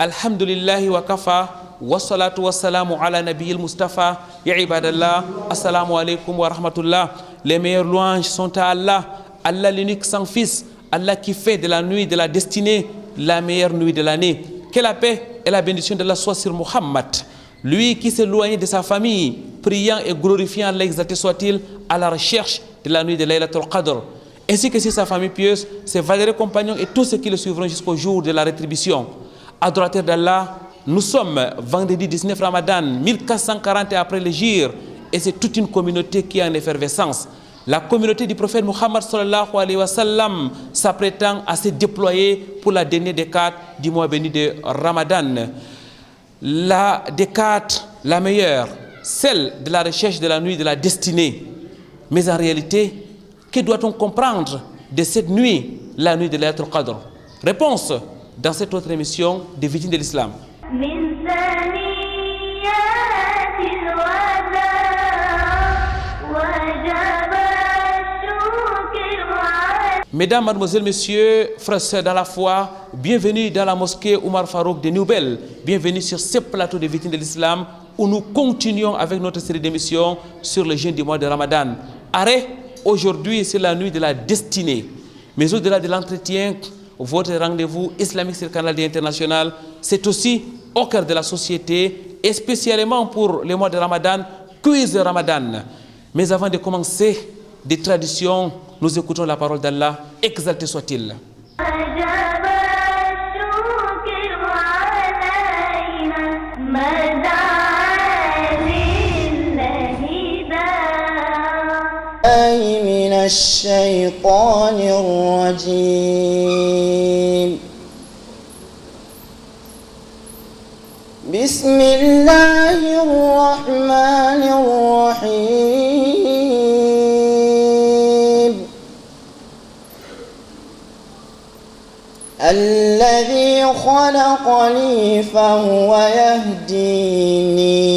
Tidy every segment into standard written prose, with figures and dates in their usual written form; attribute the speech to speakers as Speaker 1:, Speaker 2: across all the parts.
Speaker 1: Alhamdulillahi wa kafa. Wassalatu wassalamu ala nabiyil Mustafa. Ya ibadallah, assalamu alaikum wa rahmatullah. Les meilleures louanges sont à Allah, Allah l'unique sans fils, Allah qui fait de la nuit de la destinée la meilleure nuit de l'année. Que la paix et la bénédiction de Allah soient sur Muhammad, lui qui s'est éloigné de sa famille, priant et glorifiant Allah, exalté soit-il, à la recherche de la nuit de Laylatul Qadr, ainsi que sur sa famille pieuse, ses valeureux compagnons et tous ceux qui le suivront jusqu'au jour de la rétribution. Adorateurs d'Allah, nous sommes vendredi 19 Ramadan, 1440 après l'Hégire, et c'est toute une communauté qui est en effervescence. La communauté du prophète Muhammad sallallahu alayhi wa sallam s'apprêtant à se déployer pour la dernière décade du mois béni de Ramadan. La décade la meilleure, celle de la recherche de la nuit de la destinée. Mais en réalité, que doit-on comprendre de cette nuit, la nuit de Laylatul Qadr? Réponse dans cette autre émission des Victimes de l'Islam. Mesdames, mademoiselles, messieurs, frères et sœurs dans la foi, bienvenue dans la mosquée Omar Farouk de Nouvelle. Bienvenue sur ce plateau des Victimes de l'Islam où nous continuons avec notre série d'émissions sur le jeûne du mois de Ramadan. Arrêt, aujourd'hui, c'est la nuit de la destinée. Mais au-delà de l'entretien, votre rendez-vous islamique sur le canal international, c'est aussi au cœur de la société et spécialement pour le mois de Ramadan, quiz de Ramadan. Mais avant de commencer, des traditions, nous écoutons la parole d'Allah, exalté soit-il.
Speaker 2: بسم الله الرحمن الرحيم الذي خلقني فهو يهديني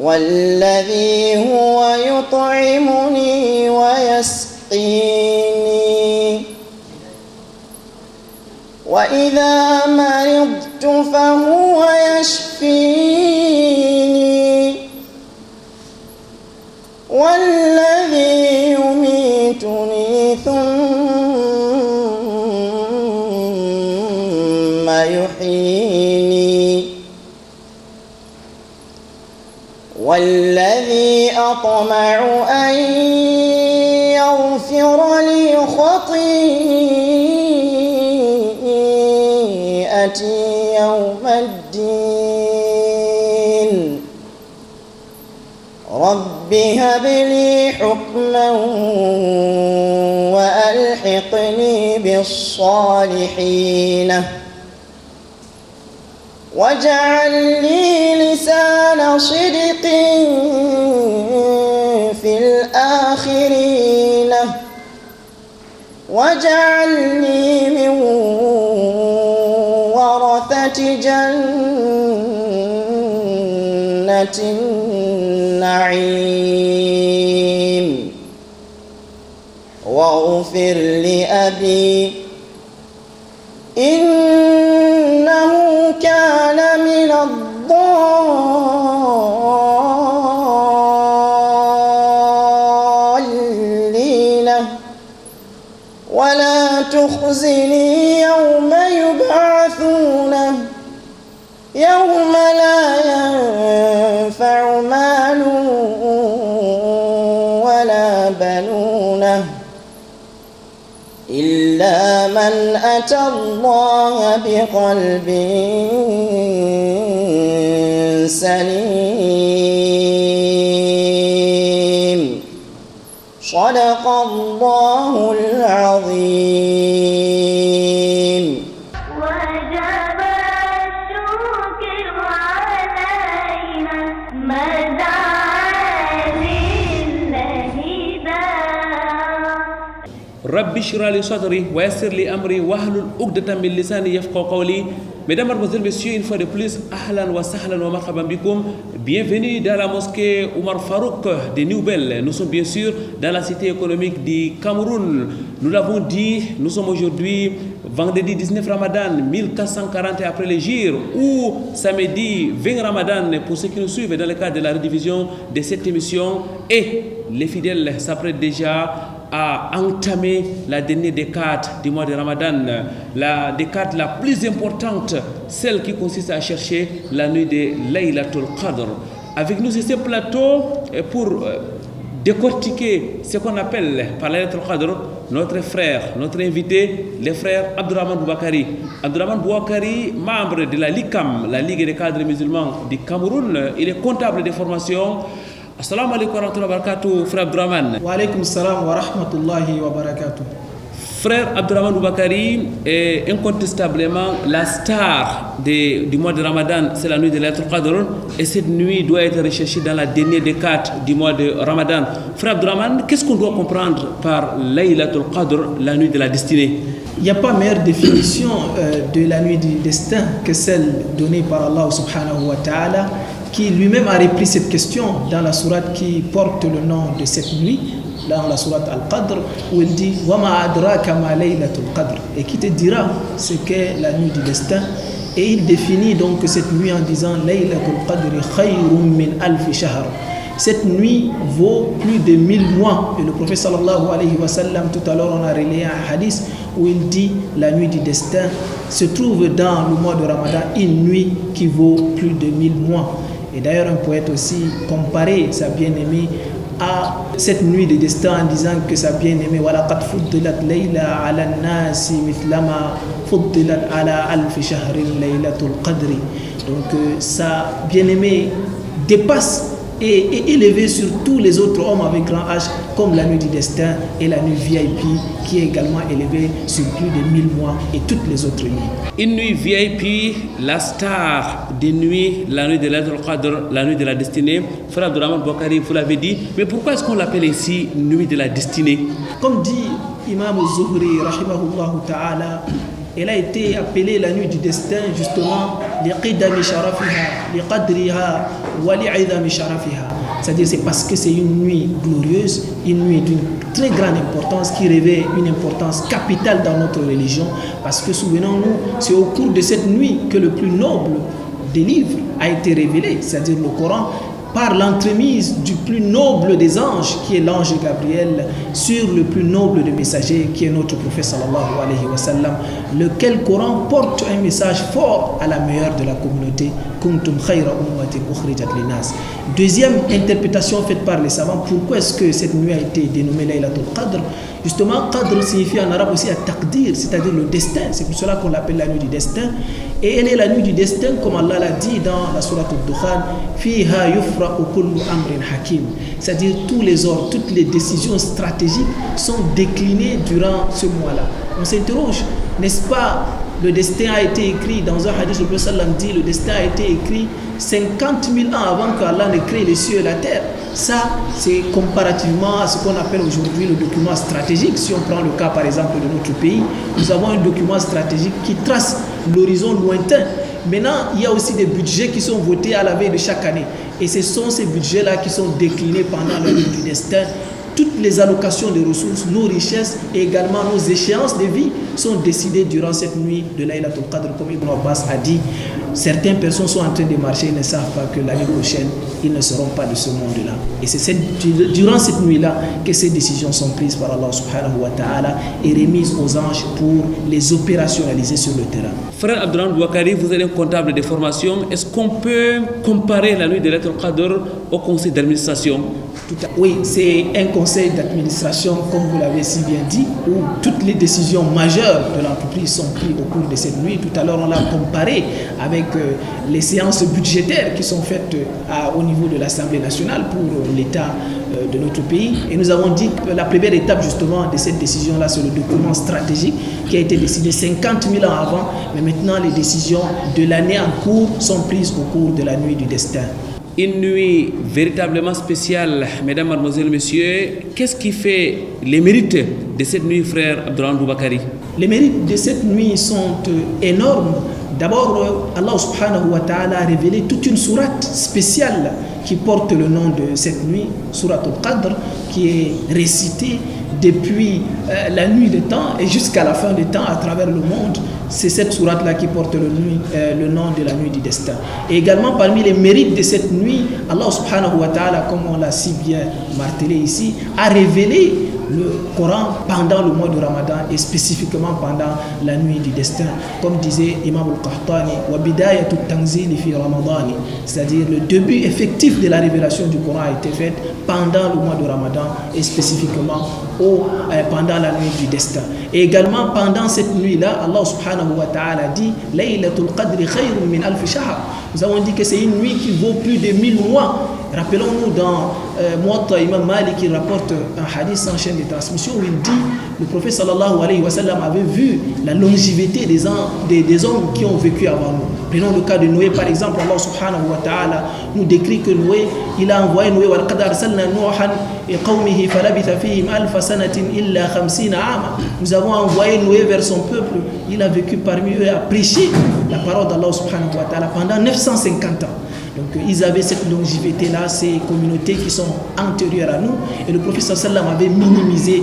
Speaker 2: والذي هو يطعمني ويسقيني وإذا مرضت فهو يشفيني والذي يميتني ثم يحييني والذي أطمع أن يغفر لي خطيئتي يوم الدين رب هب لي حكما وألحقني بالصالحين واجعل لي لسان صدق في الآخرين واجعلني من ورثة جنة النعيم واغفر لأبي إنه كان من الضالين ولا تخزني يوم يبعثون يوم لا ينفع مال ولا بنون إلا من أتى الله بقلب سليم صدق الله العظيم.
Speaker 3: وجب الشكر علينا مدى
Speaker 1: Rabbi shrah li sadri wa yassir li amri wahlul uqdatan min lisani yafqahu qawli. Mesdames, mademoiselles, messieurs, une fois de plus, ahlan wa sahlan wa marhaban bikoum. Bienvenue dans la mosquée Omar Farouk de Nouvelle. Nous sommes bien sûr dans la cité économique du Cameroun. Nous l'avons dit, nous sommes aujourd'hui vendredi 19 Ramadan 1440 après l'Hégire ou samedi 20 Ramadan pour ceux qui nous suivent dans le cadre de la rediffusion de cette émission, et les fidèles s'apprêtent déjà à entamer la dernière décade du mois de Ramadan, la décade la plus importante, celle qui consiste à chercher la nuit de Laylatul Qadr. Avec nous sur ce plateau pour décortiquer ce qu'on appelle par Laylatul Qadr, notre frère, notre invité, le frère Abdourahmane Boubacarry. Abdourahmane Boubacarry, membre de la LICAM, la Ligue des cadres musulmans du Cameroun, il est comptable de formation. Assalamu alaikum wa rahmatullahi wa barakatuh, frère Abdourahmane.
Speaker 4: Wa alaikum salam wa rahmatullahi wa barakatuh.
Speaker 1: Frère Abdourahmane Boubacarry est incontestablement la star du mois de Ramadan, c'est la nuit de Laylatul Qadr, et cette nuit doit être recherchée dans la dernière décade du mois de Ramadan. Frère Abdourahmane, qu'est-ce qu'on doit comprendre par Laylatul Qadr, la nuit de la destinée?
Speaker 4: Il n'y a pas meilleure définition de la nuit du destin que celle donnée par Allah subhanahu wa ta'ala, qui lui-même a repris cette question dans la sourate qui porte le nom de cette nuit, dans la sourate Al-Qadr, où il dit « Wa ma adraka ma laylatul qadr » et qui te dira ce qu'est la nuit du destin. Et il définit donc cette nuit en disant « Laylatul qadri khayrun min alfi shahr » Cette nuit vaut plus de 1000 mois. Et le prophète sallallahu alayhi wa sallam, tout à l'heure on a relayé un hadith où il dit la nuit du destin se trouve dans le mois de Ramadan, une nuit qui vaut plus de 1000 mois. Et d'ailleurs un poète aussi comparait sa bien-aimée à cette nuit de destin en disant que sa bien-aimée وَلَقَدْ فُضِّلَتْ لَيْلَةً عَلَى النَّاسِ مِثْلَمَا فُضِّلَتْ عَلَى أَلْفِ شَهْرٍ لَيْلَةُ الْقَدْرِ. Donc sa bien-aimée dépasse et est élevée sur tous les autres hommes avec grand H, comme la nuit du destin et la nuit VIP qui est également élevée sur plus de 1000 mois et toutes les autres nuits.
Speaker 1: Une nuit VIP, la star des nuits, la nuit de Laylatul Qadr, la nuit de la destinée. Frère Abdourahmane Boubacarry, vous l'avez dit, mais pourquoi est-ce qu'on l'appelle ici nuit de la destinée?
Speaker 4: Comme dit Imam Zuhri, rahimahullah ta'ala, elle a été appelée la nuit du destin justement liqidami sharafiha, liqadriha wa li'idami sharafiha. C'est-à-dire c'est parce que c'est une nuit glorieuse, une nuit d'une très grande importance qui revêt une importance capitale dans notre religion. Parce que souvenons-nous, c'est au cours de cette nuit que le plus noble des livres a été révélé, c'est-à-dire le Coran, par l'entremise du plus noble des anges, qui est l'ange Gabriel, sur le plus noble des messagers, qui est notre prophète sallallahu alayhi wa sallam, lequel Coran porte un message fort à la meilleure de la communauté. Kuntum khayra ummatin ukhrijat linnas. Deuxième interprétation faite par les savants, pourquoi est-ce que cette nuit a été dénommée Laylatul Qadr? Justement, Qadr signifie en arabe aussi at-taqdir, c'est-à-dire le destin. C'est pour cela qu'on l'appelle la nuit du destin. Et elle est la nuit du destin, comme Allah l'a dit dans la sourate Al-Dukhan, fiha yufraqu kullu amrin hakim. C'est-à-dire tous les ordres, toutes les décisions stratégiques sont déclinées durant ce mois-là. On s'interroge, n'est-ce pas? Le destin a été écrit dans un hadith, le prophète sallam dit, le destin a été écrit 50 000 ans avant qu'Allah ne crée les cieux et la terre. Ça, c'est comparativement à ce qu'on appelle aujourd'hui le document stratégique. Si on prend le cas par exemple de notre pays, nous avons un document stratégique qui trace l'horizon lointain. Maintenant, il y a aussi des budgets qui sont votés à la veille de chaque année. Et ce sont ces budgets-là qui sont déclinés pendant la nuit du destin. Toutes les allocations de ressources, nos richesses et également nos échéances de vie sont décidées durant cette nuit de Laylatul Qadr. Comme Ibn Abbas a dit, certaines personnes sont en train de marcher, ils ne savent pas que l'année prochaine, ils ne seront pas de ce monde-là. Et c'est durant cette nuit-là que ces décisions sont prises par Allah subhanahu wa ta'ala et remises aux anges pour les opérationnaliser sur le terrain.
Speaker 1: Frère Abdourahmane Boubacarry, vous êtes un comptable de formation. Est-ce qu'on peut comparer la nuit de Laylatul Qadr au conseil d'administration?
Speaker 4: Oui, c'est un conseil d'administration, comme vous l'avez si bien dit, où toutes les décisions majeures de l'entreprise sont prises au cours de cette nuit. Tout à l'heure, on l'a comparé avec les séances budgétaires qui sont faites au niveau de l'Assemblée nationale pour l'État de notre pays. Et nous avons dit que la première étape justement de cette décision-là, c'est le document stratégique qui a été décidé 50 000 ans avant. Mais maintenant, les décisions de l'année en cours sont prises au cours de la nuit du destin.
Speaker 1: Une nuit véritablement spéciale, mesdames, mademoiselles, messieurs. Qu'est-ce qui fait les mérites de cette nuit, frère Abdourahmane Boubacarry?
Speaker 4: Les mérites de cette nuit sont énormes. D'abord, Allah subhanahu wa ta'ala a révélé toute une sourate spéciale qui porte le nom de cette nuit, sourate Al-Qadr, qui est récitée depuis la nuit des temps et jusqu'à la fin des temps à travers le monde. C'est cette sourate-là qui porte le nom de la nuit du destin. Et également parmi les mérites de cette nuit, Allah subhanahu wa ta'ala, comme on l'a si bien martelé ici, a révélé le Coran pendant le mois de Ramadan et spécifiquement pendant la nuit du destin. Comme disait Imam al-Qahtani, wa bidayatu tanzili fi Ramadani, c'est-à-dire le début effectif de la révélation du Coran a été fait pendant le mois de Ramadan et spécifiquement pendant la nuit du destin. Et également pendant cette nuit-là, Allah subhanahu wa ta'ala dit Laylatul Qadri khayrun min alf shahr. Nous avons dit que c'est une nuit qui vaut plus de 1000 mois. Rappelons-nous dans Muwatta, Imam Malik qui rapporte un hadith sans chaîne de transmission où il dit le prophète sallallahu alayhi wa sallam avait vu la longévité des hommes qui ont vécu avant nous. Prenons le cas de Noé par exemple. Allah subhanahu wa ta'ala nous décrit que Noé, il a envoyé Noé wa laqad arsalna Nuhan et qawmihi falabitha fihim alfa sanatin illa 50 ama. Nous avons envoyé Noé vers son peuple. Il a vécu parmi eux et a prêché la parole d'Allah subhanahu wa ta'ala pendant 950 ans. Donc ils avaient cette longévité-là, ces communautés qui sont antérieures à nous. Et le prophète sallallahu alayhi wa sallam avait minimisé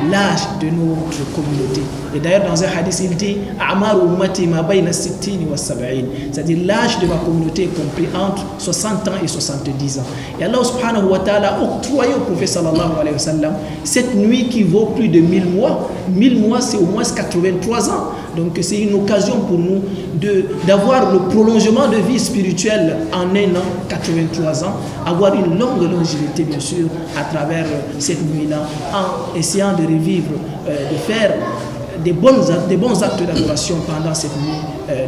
Speaker 4: l'âge de notre communauté. Et d'ailleurs dans un hadith il dit A'mar ummati ma bayna sittini wa sab'in, c'est-à-dire l'âge de ma communauté est compris entre 60 ans et 70 ans. Et Allah subhanahu wa ta'ala a octroyé au prophète sallallahu alayhi wa sallam cette nuit qui vaut plus de 1000 mois. 1000 mois c'est au moins 83 ans. Donc c'est une occasion pour nous d'avoir le prolongement de vie spirituelle en un an, 83 ans, avoir une longue longévité bien sûr à travers cette nuit-là, en essayant de revivre, de faire des bons actes d'adoration pendant cette nuit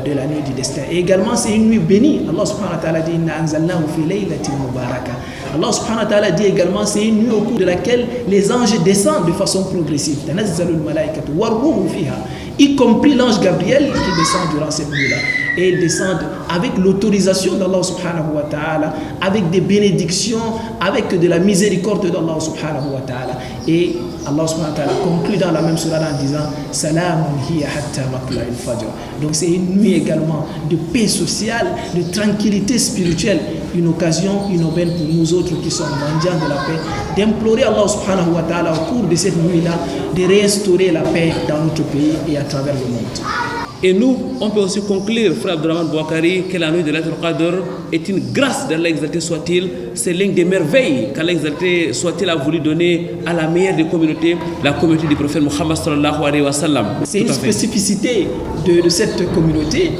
Speaker 4: de la nuit du destin. Et également c'est une nuit bénie. Allah subhanahu wa ta'ala dit Inna anzalnahu fi laylatin mubaraka. Allah subhanahu wa ta'ala dit également c'est une nuit au cours de laquelle les anges descendent de façon progressive. Tanazzalul malaikatu war-ruhu fiha, y compris l'ange Gabriel qui descend durant cette nuit-là. Et ils descendent avec l'autorisation d'Allah subhanahu wa ta'ala, avec des bénédictions, avec de la miséricorde d'Allah subhanahu wa ta'ala. Et Allah subhanahu wa ta'ala conclut dans la même sourate en disant Salamun hiya hatta matla'il fajr. Donc c'est une nuit également de paix sociale, de tranquillité spirituelle, une occasion, une aubaine pour nous autres qui sommes mendiants de la paix, d'implorer Allah subhanahu wa ta'ala au cours de cette nuit-là de réinstaurer la paix dans notre pays et à travers le monde.
Speaker 1: Et nous, on peut aussi conclure, frère Abdurrahman Bouakari, que la nuit de Laylatul Qadr est une grâce d'Allah exalté soit-il. C'est l'une des merveilles qu'Allah exalté soit-il a voulu donner à la meilleure des communautés, la communauté du prophète Muhammad sallallahu alayhi wa sallam.
Speaker 4: C'est une spécificité de cette communauté.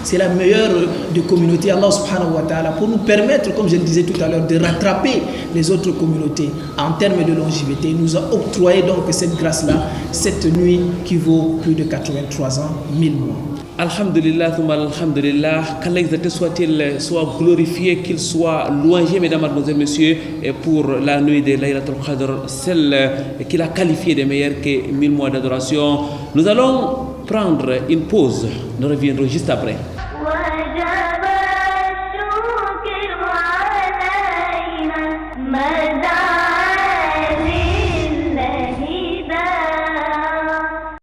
Speaker 4: C'est la meilleure des communautés, Allah subhanahu wa ta'ala, pour nous permettre, comme je le disais tout à l'heure, de rattraper les autres communautés en termes de longévité. Il nous a octroyé donc cette grâce-là, cette nuit qui vaut plus de 83 ans, 1000 mois.
Speaker 1: Alhamdulillah, alhamdulillah, qu'Allah exalté soit-il, soit glorifié, qu'il soit louangé, mesdames, mademoiselles, messieurs, et pour la nuit de Laylatul Qadr, celle qu'il a qualifiée de meilleure que 1000 mois d'adoration. Nous allons prendre une pause, nous reviendrons juste après.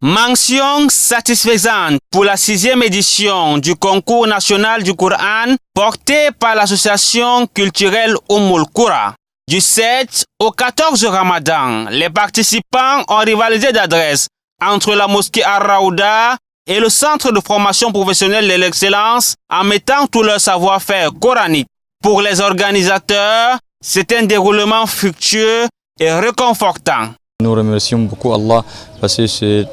Speaker 5: Mention satisfaisante pour la 6e édition du concours national du Coran porté par l'association culturelle Qura. Du 7 au 14 Ramadan, les participants ont rivalisé d'adresse entre la mosquée Ar-Raouda et le centre de formation professionnelle de l'excellence en mettant tout leur savoir-faire coranique. Pour les organisateurs, c'est un déroulement fructueux et réconfortant.
Speaker 6: Nous remercions beaucoup Allah parce que cette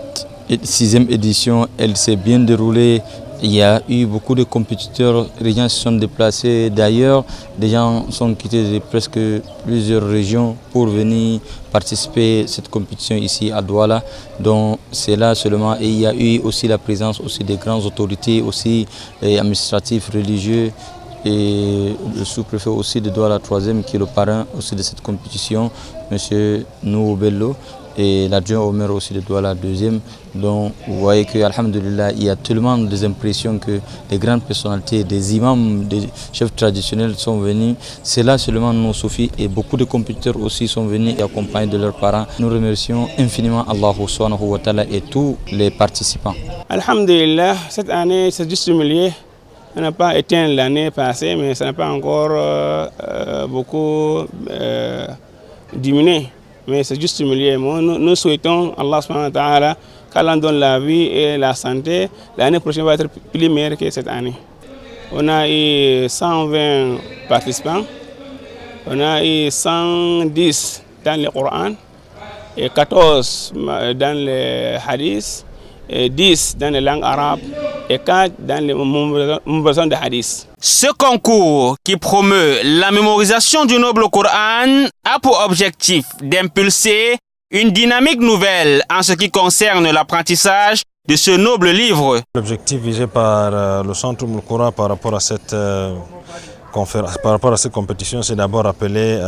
Speaker 6: 6e édition, elle s'est bien déroulée. Il y a eu beaucoup de compétiteurs, les gens se sont déplacés d'ailleurs, des gens sont quittés de presque plusieurs régions pour venir participer à cette compétition ici à Douala. Donc c'est là seulement, et il y a eu aussi la présence aussi des grandes autorités aussi administratives, religieux, et le sous-préfet aussi de Douala 3e qui est le parrain aussi de cette compétition, M. Nouhou Bello, et l'adjoint au maire aussi de Douala 2e. Donc vous voyez que alhamdulillah, il y a tellement des impressions que des grandes personnalités, des imams, des chefs traditionnels sont venus. C'est là seulement nos soufis et beaucoup de compétiteurs aussi sont venus et accompagnés de leurs parents. Nous remercions infiniment Allah subhanahu wa ta'ala et tous les participants.
Speaker 7: Alhamdulillah, cette année c'est juste milieu. On n'a pas éteint l'année passée, mais ça n'a pas encore beaucoup diminué. Mais c'est juste milieu. Nous souhaitons Allah subhanahu wa ta'ala qu'Allah donne la vie et la santé. L'année prochaine va être plus meilleure que cette année. On a eu 120 participants. On a eu 110 dans le Coran et 14 dans le Hadith, et 10 dans les langues arabes et 4 dans les mouvements de Hadith.
Speaker 5: Ce concours qui promeut la mémorisation du noble Coran a pour objectif d'impulser une dynamique nouvelle en ce qui concerne l'apprentissage de ce noble livre.
Speaker 8: L'objectif visé par le Centre Umm Al-Qura par rapport à cette compétition, c'est d'abord rappeler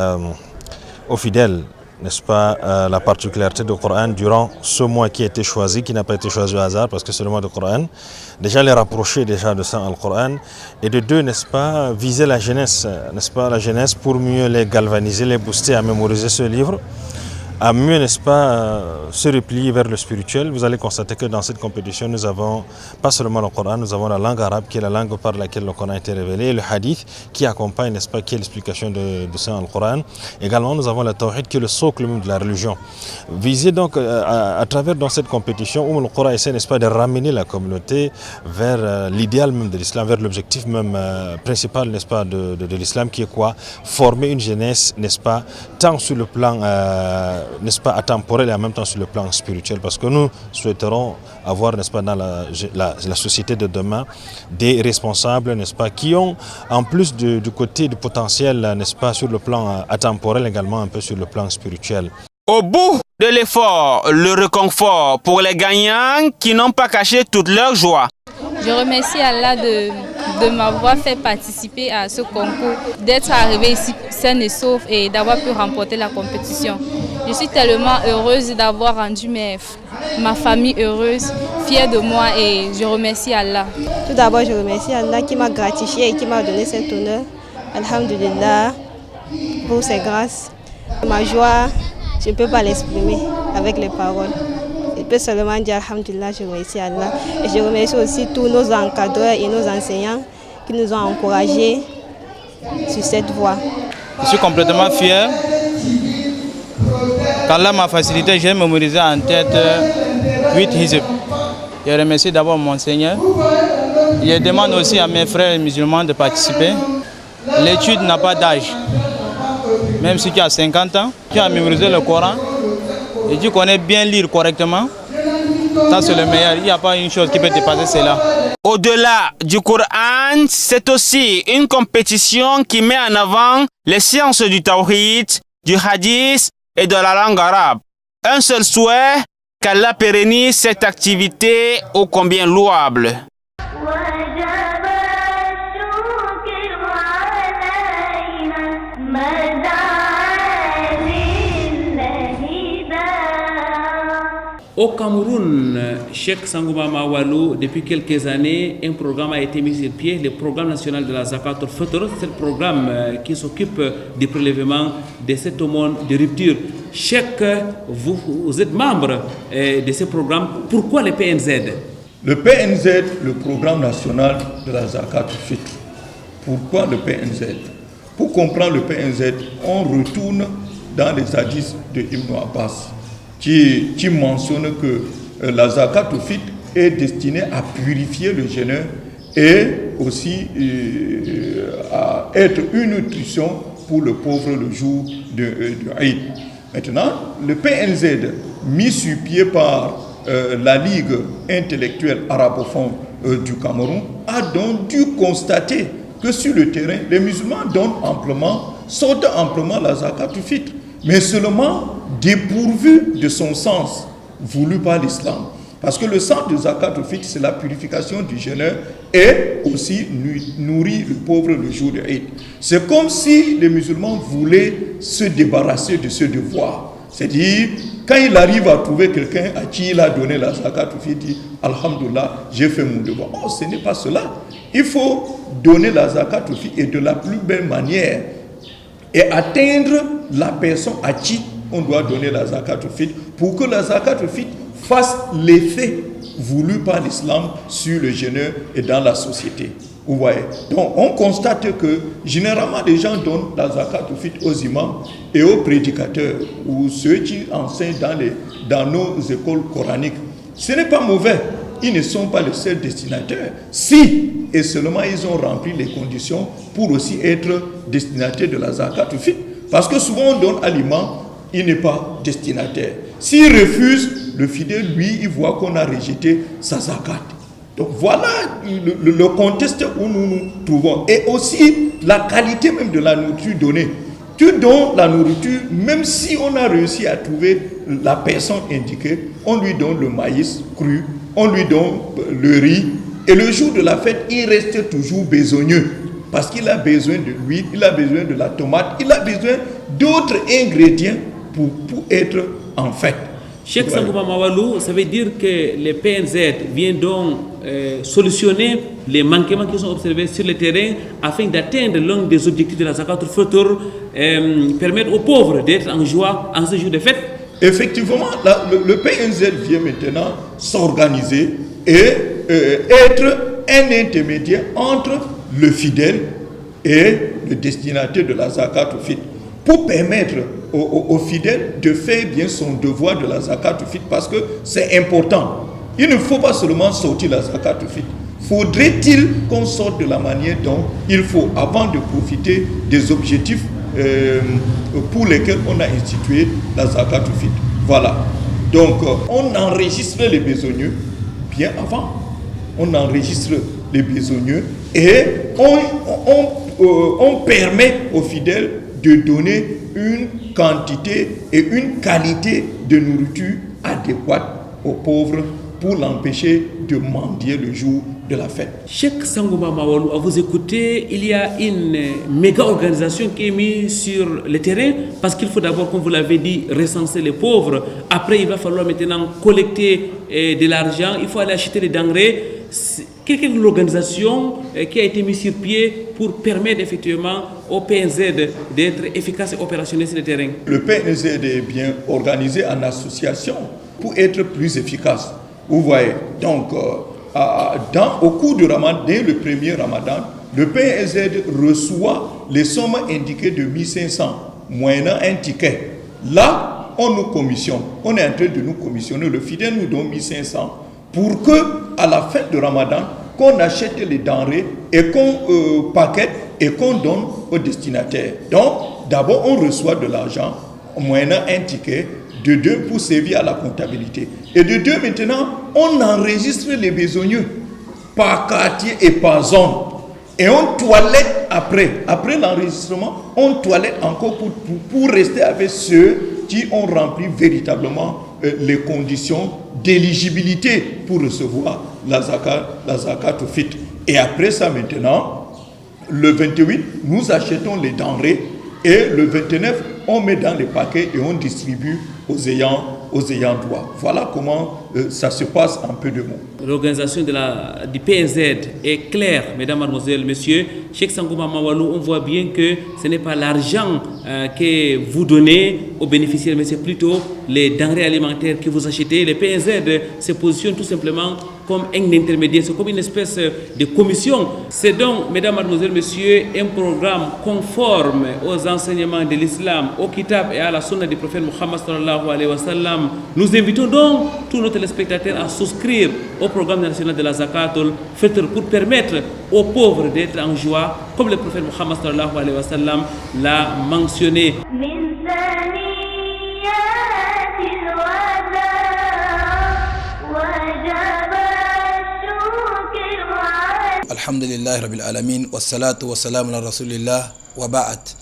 Speaker 8: aux fidèles, n'est-ce pas, la particularité du Coran durant ce mois qui a été choisi, qui n'a pas été choisi au hasard parce que c'est le mois du Coran. Déjà les rapprocher déjà de ça al Coran, et de deux, n'est-ce pas, viser la jeunesse, n'est-ce pas, la jeunesse pour mieux les galvaniser, les booster à mémoriser ce livre, à mieux, n'est-ce pas, se replier vers le spirituel. Vous allez constater que dans cette compétition, nous avons pas seulement le Coran, nous avons la langue arabe qui est la langue par laquelle le Coran a été révélé, et le hadith qui accompagne, n'est-ce pas, qui est l'explication de ce Coran. Également, nous avons le tawhid qui est le socle même de la religion. Viser donc à travers dans cette compétition où le Coran essaie, n'est-ce pas, de ramener la communauté vers l'idéal même de l'islam, vers l'objectif même principal, n'est-ce pas, de l'islam, qui est quoi? Former une jeunesse, n'est-ce pas, tant sur le plan n'est-ce pas, atemporel et en même temps sur le plan spirituel, parce que nous souhaiterons avoir, n'est-ce pas, dans la société de demain des responsables, n'est-ce pas, qui ont en plus du côté du potentiel, n'est-ce pas, sur le plan atemporel, également un peu sur le plan spirituel.
Speaker 5: Au bout de l'effort, le réconfort pour les gagnants qui n'ont pas caché toute leur joie.
Speaker 9: Je remercie Allah de m'avoir fait participer à ce concours, d'être arrivé ici saine et sauf et d'avoir pu remporter la compétition. Je suis tellement heureuse d'avoir rendu ma famille heureuse, fière de moi, et je remercie Allah.
Speaker 10: Tout d'abord, je remercie Allah qui m'a gratifié et qui m'a donné cet honneur. Alhamdulillah pour ses grâces. Ma joie, je ne peux pas l'exprimer avec les paroles. Je peux seulement dire Alhamdulillah, je remercie Allah. Et je remercie aussi tous nos encadreurs et nos enseignants qui nous ont encouragés sur cette voie.
Speaker 11: Je suis complètement fier. qu'Allah m'a facilité, j'ai mémorisé en tête 8 hizb. Je remercie d'abord mon Seigneur. Je demande aussi à mes frères musulmans de participer. L'étude n'a pas d'âge. Même si tu as 50 ans, tu as mémorisé le Coran et tu connais bien lire correctement, ça c'est le meilleur. Il n'y a pas une chose qui peut dépasser cela.
Speaker 5: Au-delà du Coran, c'est aussi une compétition qui met en avant les sciences du tawhid, du hadith et de la langue arabe. Un seul souhait, qu'Allah pérennise cette activité ô combien louable.
Speaker 1: Au Cameroun, Cheikh Sangouma Mawalou, depuis quelques années, un programme a été mis sur pied, le programme national de la Zakat al-Fitr. C'est le programme qui s'occupe du prélèvement de cette aumône de rupture. Cheikh, vous êtes membre de ce programme. Pourquoi le PNZ?
Speaker 12: Le PNZ, le programme national de la Zakat al-Fitr. Pourquoi le PNZ? Pour comprendre le PNZ, on retourne dans les hadiths de Ibn Abbas, qui mentionne que la zakat al-fitr est destinée à purifier le jeûneur et aussi à être une nutrition pour le pauvre le jour de Eid. Maintenant, le PNZ, mis sur pied par la Ligue intellectuelle arabophone du Cameroun, a donc dû constater que sur le terrain, les musulmans sortent amplement la zakat al-fitr, mais seulement dépourvu de son sens voulu par l'islam. Parce que le sens de zakat al-fitr, c'est la purification du jeûneur et aussi nourrir le pauvre le jour de Eid. C'est comme si les musulmans voulaient se débarrasser de ce devoir. C'est-à-dire, quand il arrive à trouver quelqu'un à qui il a donné la zakat al-fitr, il dit « Alhamdulillah, j'ai fait mon devoir ». Oh, ce n'est pas cela. Il faut donner la zakat al-fitr et de la plus belle manière et atteindre la personne à qui on doit donner la zakat al-fitr pour que la zakat al-fitr fasse l'effet voulu par l'islam sur le jeûneur et dans la société. Vous voyez. Donc on constate que généralement les gens donnent la zakat au fitr aux imams et aux prédicateurs ou ceux qui enseignent dans nos écoles coraniques. Ce n'est pas mauvais. Ils ne sont pas les seuls destinataires. Si et seulement ils ont rempli les conditions pour aussi être destinataires de la zakat au fitr. Parce que souvent on donne à l'imam, il n'est pas destinataire. S'il refuse, le fidèle, lui, il voit qu'on a rejeté sa zakat. Donc voilà le contexte où nous nous trouvons. Et aussi la qualité même de la nourriture donnée. Tu donnes la nourriture, même si on a réussi à trouver la personne indiquée, on lui donne le maïs cru, on lui donne le riz. Et le jour de la fête, il reste toujours besogneux. Parce qu'il a besoin de l'huile, il a besoin de la tomate, il a besoin d'autres ingrédients pour être en fête.
Speaker 1: Cheikh Sangouma Mawalou, ça veut dire que les PNZ viennent donc solutionner les manquements qui sont observés sur le terrain afin d'atteindre l'un des objectifs de la Zakat al-Fitr, permettre aux pauvres d'être en joie en ce jour de fête.
Speaker 12: Effectivement, le PNZ vient maintenant s'organiser et être un intermédiaire entre le fidèle et le destinataire de la Zakat al-Fitr pour permettre aux fidèles de faire bien son devoir de la zakat au fitr parce que c'est important. Il ne faut pas seulement sortir la zakat au fitr. Faudrait-il qu'on sorte de la manière dont il faut avant de profiter des objectifs pour lesquels on a institué la zakat au fitr. Voilà. Donc on enregistre les besogneux bien avant. On enregistre les besogneux et on permet aux fidèles de donner une quantité et une qualité de nourriture adéquate aux pauvres pour l'empêcher de mendier le jour de la fête.
Speaker 1: Cheikh Sangouma Mawalou, à vous écouter, il y a une méga organisation qui est mise sur le terrain parce qu'il faut d'abord, comme vous l'avez dit, recenser les pauvres. Après, il va falloir maintenant collecter de l'argent, il faut aller acheter des denrées. Quelle est l'organisation qui a été mise sur pied pour permettre effectivement au PNZ d'être efficace et opérationnel sur le terrain?
Speaker 12: Le PNZ est bien organisé en association pour être plus efficace. Vous voyez, donc au cours du Ramadan, dès le premier Ramadan, le PNZ reçoit les sommes indiquées de 1500, moyennant un ticket. Là, on nous commissionne. On est en train de nous commissionner. Le fidèle nous donne 1500 pour que, à la fin de Ramadan, qu'on achète les denrées et qu'on paquette et qu'on donne au destinataire. Donc, d'abord, on reçoit de l'argent, moyennant un ticket, de 2 pour servir à la comptabilité. Et de 2, maintenant, on enregistre les besogneux par quartier et par zone. Et on toilette après. Après l'enregistrement, on toilette encore pour rester avec ceux qui ont rempli véritablement les conditions d'éligibilité pour recevoir la zakat au fitr. Et après ça maintenant, le 28, nous achetons les denrées et le 29, on met dans les paquets et on distribue aux ayants droit. Voilà comment ça se passe en peu de mots.
Speaker 1: L'organisation du PNZ est claire, mesdames, mademoiselles, messieurs. Cheikh Sangouma Mawalou, on voit bien que ce n'est pas l'argent que vous donnez aux bénéficiaires, mais c'est plutôt les denrées alimentaires que vous achetez. Le PNZ se positionne tout simplement comme un intermédiaire, c'est comme une espèce de commission. C'est donc, mesdames, mademoiselles, messieurs, un programme conforme aux enseignements de l'islam, au kitab et à la sunna du prophète Muhammad sallallahu alayhi wa sallam. Nous invitons donc tous nos téléspectateurs à souscrire au programme national de la Zakat al-Fitr pour permettre aux pauvres d'être en joie, comme le prophète Muhammad sallallahu alayhi wa sallam l'a mentionné.
Speaker 13: Alhamdulillah Rabbil Alamin, wa salatu wa salam ala Rasulillah wa ba'at.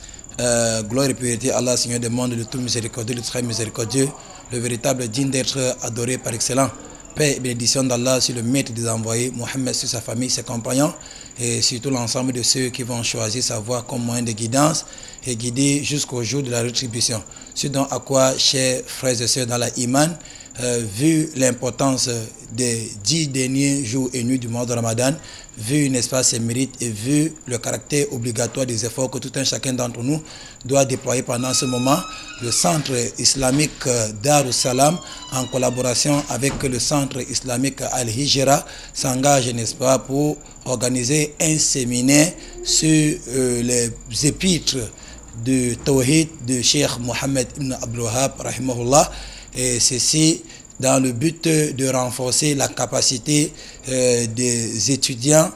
Speaker 13: Gloire et pureté à Allah, Seigneur des mondes, de tout miséricordieux, de très miséricordieux, le véritable digne d'être adoré par excellent. Paix et bénédiction d'Allah sur le maître des envoyés, Mohammed, sur sa famille, ses compagnons, et surtout l'ensemble de ceux qui vont choisir sa voie comme moyen de guidance et guider jusqu'au jour de la rétribution. Ce dont à quoi, chers frères et sœurs dans la Iman, vu l'importance des 10 derniers jours et nuits du mois de Ramadan, vu, n'est-ce pas, ses mérites et vu le caractère obligatoire des efforts que tout un chacun d'entre nous doit déployer pendant ce moment, le centre islamique Darus Salam, en collaboration avec le centre islamique Al-Hijra, s'engage, n'est-ce pas, pour organiser un séminaire sur les épîtres de Tawhid de Cheikh Mohammed ibn Abdul Wahhab, rahimahullah, et ceci dans le but de renforcer la capacité des étudiants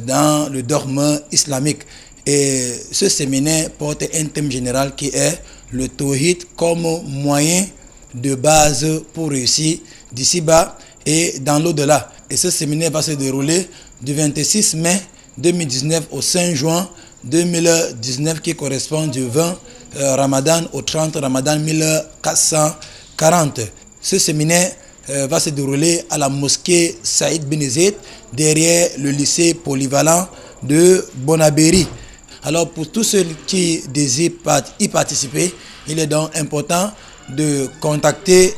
Speaker 13: dans le dogme islamique. Et ce séminaire porte un thème général qui est le Tawhid comme moyen de base pour réussir d'ici-bas et dans l'au-delà. Et ce séminaire va se dérouler du 26 mai 2019 au 5 juin 2019, qui correspond du 20 Ramadan au 30 Ramadan 1440. Ce séminaire va se dérouler à la mosquée Saïd bin Zaid, derrière le lycée polyvalent de Bonabéry. Alors pour tous ceux qui désirent y participer, il est donc important de contacter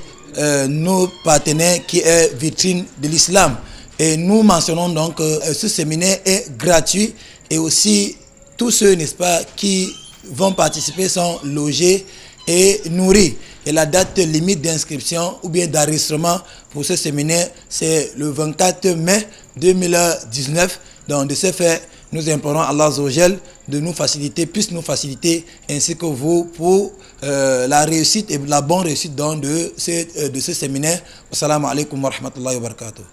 Speaker 13: nos partenaires qui est Vitrine de l'Islam. Et nous mentionnons donc que ce séminaire est gratuit et aussi tous ceux, n'est-ce pas, qui vont participer sont logés et nourris. Et la date limite d'inscription ou bien d'enregistrement pour ce séminaire, c'est le 24 mai 2019. Donc de ce fait, nous implorons Allah Azzawajal de nous faciliter, puisse nous faciliter, ainsi que vous, pour la réussite et la bonne réussite donc de ce séminaire. Assalamu alaikum wa rahmatullahi wa barakatuh.